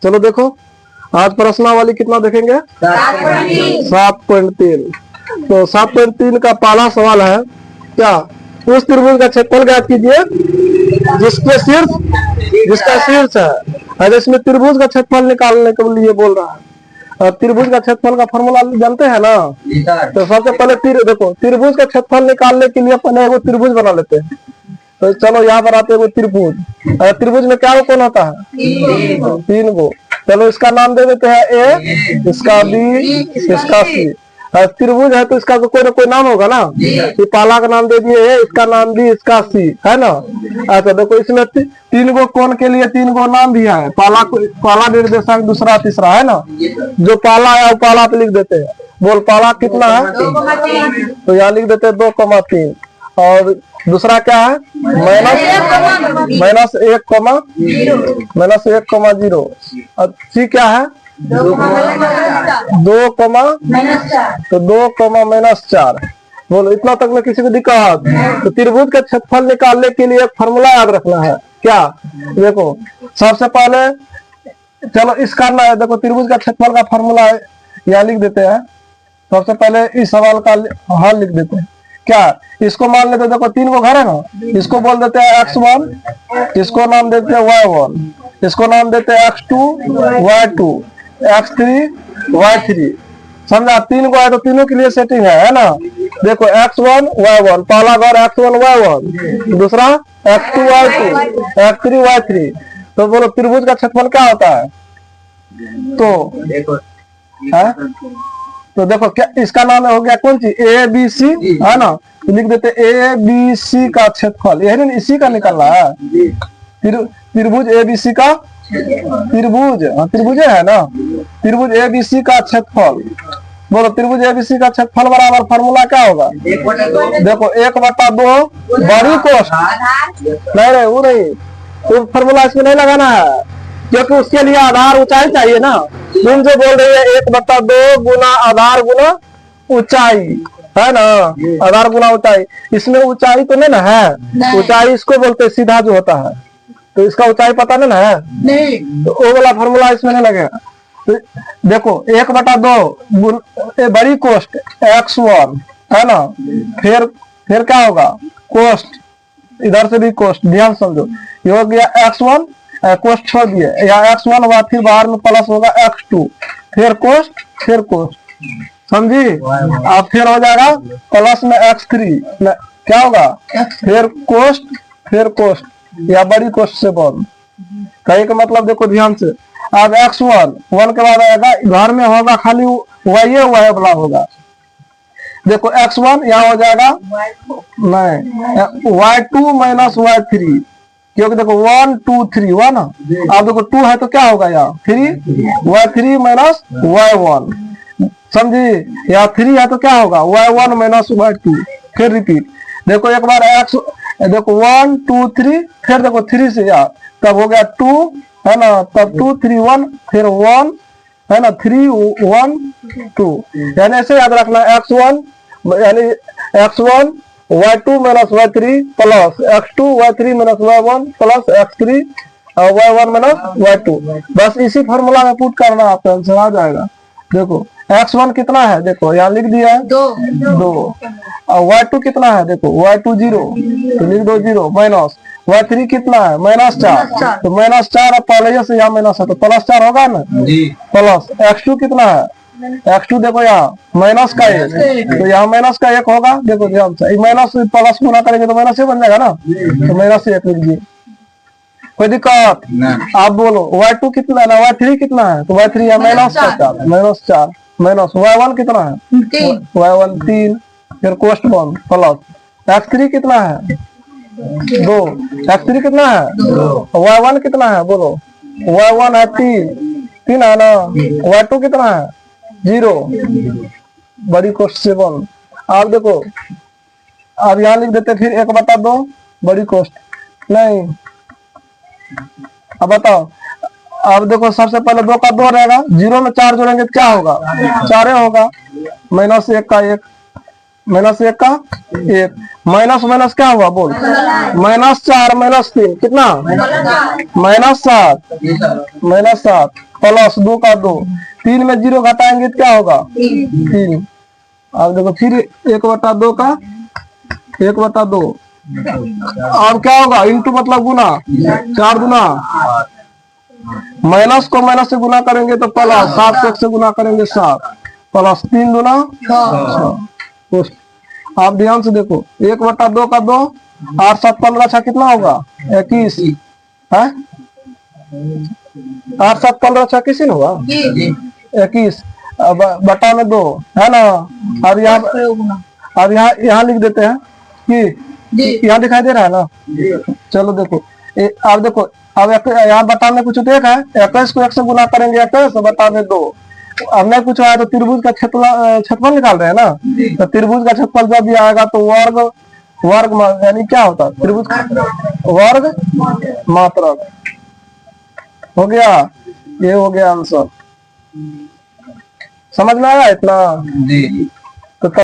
चलो देखो, आज प्रश्नावली कितना देखेंगे? 7.3। तो 7.3 का पहला सवाल है क्या? उस त्रिभुज का क्षेत्रफल ज्ञात कीजिए जिसका शीर्ष है। और इसमें त्रिभुज का क्षेत्रफल निकालने के लिए बोल रहा है। और त्रिभुज का क्षेत्रफल का फॉर्मूला जानते हैं ना? तो सबसे पहले देखो, त्रिभुज का क्षेत्रफल निकालने के लिए पहले वो त्रिभुज बना लेते हैं। तो चलो यहाँ पर आते हैं त्रिभुज। त्रिभुज में क्या कोण होता है? 3 गो। चलो इसका नाम दे देते हैं ए, इसका बी, इसका सी। त्रिभुज है तो इसका तो कोई ना कोई नाम होगा ना। ये पहला का नाम दे दिए ए, इसका नाम बी, इसका सी, है ना। अच्छा देखो, इसमें 3 गो कोण के लिए 3 गो नाम भी है। पहला निर्देशांक, दूसरा, तीसरा, है ना। जो पहला है वो पहला पे लिख देते हैं। बोल पहला कितना है? 2,3। तो यहाँ लिख देते हैं 2,3। और दूसरा क्या है? -1,0। और सी क्या है? 2, तो 2,-4। बोलो इतना तक में किसी को दिक्कत? तो त्रिभुज का क्षेत्रफल निकालने के लिए एक फॉर्मूला याद रखना है। क्या? देखो सबसे पहले चलो इसका ना, देखो त्रिभुज का क्षेत्रफल का फॉर्मूला यहाँ लिख देते हैं। सबसे पहले इस सवाल का हल लिख देते हैं। क्या? इसको मान लेते, देखो 3 गो घर है ना। इसको बोल देते हैं x1, इसको नाम देते हैं y1, इसको नाम देते हैं x2, y2, x3, y3। समझा? 3 गो है तो तीनों के लिए सेटिंग है ना। देखो x1, y1, पहला घर x1, y1, दूसरा x2, y2, x3, y3। तो बोलो त्रिभुज का क्षेत्रफल क्या होता है? तो देखो क्या इसका नाम हो गया? कौन सी? ए बी सी, है ना। तो लिख देते ए बी सी का क्षेत्रफल, यही ना, इसी का निकलना है। त्रिभुज ए बी सी का त्रिभुज है ना। त्रिभुज ए बी सी का क्षेत्रफल। बोलो त्रिभुज ए बी सी का क्षेत्रफल बराबर फॉर्मूला क्या होगा? देखो 1/2 बड़ी कोष्ठ, नहीं वो नहीं, तो फॉर्मूला इसमें नहीं लगाना है, क्योंकि उसके लिए आधार ऊंचाई चाहिए ना। तुम जो बोल रही है 1/2 गुना आधार गुना ऊंचाई, है ना। आधार गुना ऊंचाई, इसमें ऊंचाई तो नहीं ना है। ऊंचाई इसको बोलते सीधा जो होता है, तो इसका ऊंचाई पता नहीं ना है। नहीं, तो वो वाला फॉर्मूला इसमें नहीं लगेगा। तो देखो 1/2 बड़ी कोष्ठ x1, है ना। फिर क्या होगा? कोष्ठ, इधर से भी कोष्ठ, ध्यान समझो। ये हो गया x1, कोष्ठ छोड़ दिए, यहाँ x1 हुआ, फिर बाहर में प्लस होगा x2, फिर कोष्ठ, समझी। अब फिर हो जाएगा प्लस में x3, क्या होगा? फिर कोष्ठ, या बड़ी कोष्ठ से बंद। कहीं का मतलब देखो ध्यान से। अब x1 के बाद आएगा, घर में होगा खाली y वाला होगा। देखो x1 यहाँ हो जाएगा नहीं, y2 माइनस y3, क्योंकि देखो 1 2 3 हुआ ना। अब देखो 2 है तो क्या होगा? यहाँ 3, y3 माइनस y1, समझी। यहाँ 3 है तो क्या होगा? y1 minus y2। फिर रिपीट, देखो एक बार x, देखो 1 2 3, फिर देखो 3 से यहाँ, तब हो गया 2, है ना। तब 2 3 1, फिर 1, है ना, 3 1 2। यानी ऐसे याद रखना, x1 यानी x1 y2 minus y3 plus x2 y3 minus y1 plus x3 y1 minus y2। बस इसी फॉर्मूला में पुट करना, आपका आंसर आ जाएगा। देखो x1 कितना है? देखो यहाँ लिख दिया है 2। और y2 कितना है? देखो y2 0, तो लिख दो 0, माइनस y3 कितना है? -4, तो -4 पहले से यहाँ माइनस है तो +4 होगा ना। प्लस x2 कितना है? x2 देखो यहाँ माइनस का 1, तो यहाँ माइनस का 1 होगा। देखो ध्यान से, माइनस प्लस गुना करेंगे तो माइनस बन जाएगा ना, तो -1 लिख दिए। कोई दिक्कत? आप बोलो y2 कितना है ना, y3 कितना है? तो y3 है -4, माइनस y1 कितना है? y1 3, फिर कोष्ठ बंद, प्लस x3 कितना है? 2, x3 कितना है? y1 कितना है? बोलो y1 है 3 है ना। y2 कितना है? 0, बड़ी कोष्ठ से बंद। आप देखो, अब यहाँ लिख देते फिर 1/2 बड़ी कोष्ठ, नहीं। अब बताओ, अब देखो सबसे पहले 2 का 2 रहेगा, 0 में 4 जोड़ेंगे क्या होगा? 4 होगा, -1 का 1, माइनस 1 का 1, माइनस माइनस क्या हुआ बोल, -4 -3 कितना, -7 प्लस 2 का 2, 3 में 0 घटाएंगे तो क्या होगा 3। अब देखो फिर 1/2 का 1/2, अब क्या होगा इंटू मतलब गुना, 4 गुना, माइनस को माइनस से गुना करेंगे तो प्लस, 7 को 1 से गुना करेंगे 7, प्लस 3 दूना 6। आप ध्यान से देखो 1/2 का 2, 8 7 15 6 कितना होगा 21 है, 8 7 15 6 किसी ने हुआ 21 बटा में 2 है ना। अब यहाँ लिख देते हैं कि यहाँ दिखाई दे रहा है ना। चलो देखो अब देखो, अब यहाँ बटा में कुछ देख है, 21 को 1 से गुना करेंगे 21 बटा में 2। अब नहीं कुछ आया तो त्रिभुज का क्षेत्रफल निकाल रहे हैं ना, तो त्रिभुज का क्षेत्रफल जब भी आएगा तो वर्ग यानी क्या होता है त्रिभुज वर्ग मात्रक। हो गया, ये हो गया आंसर। समझ में आया इतना?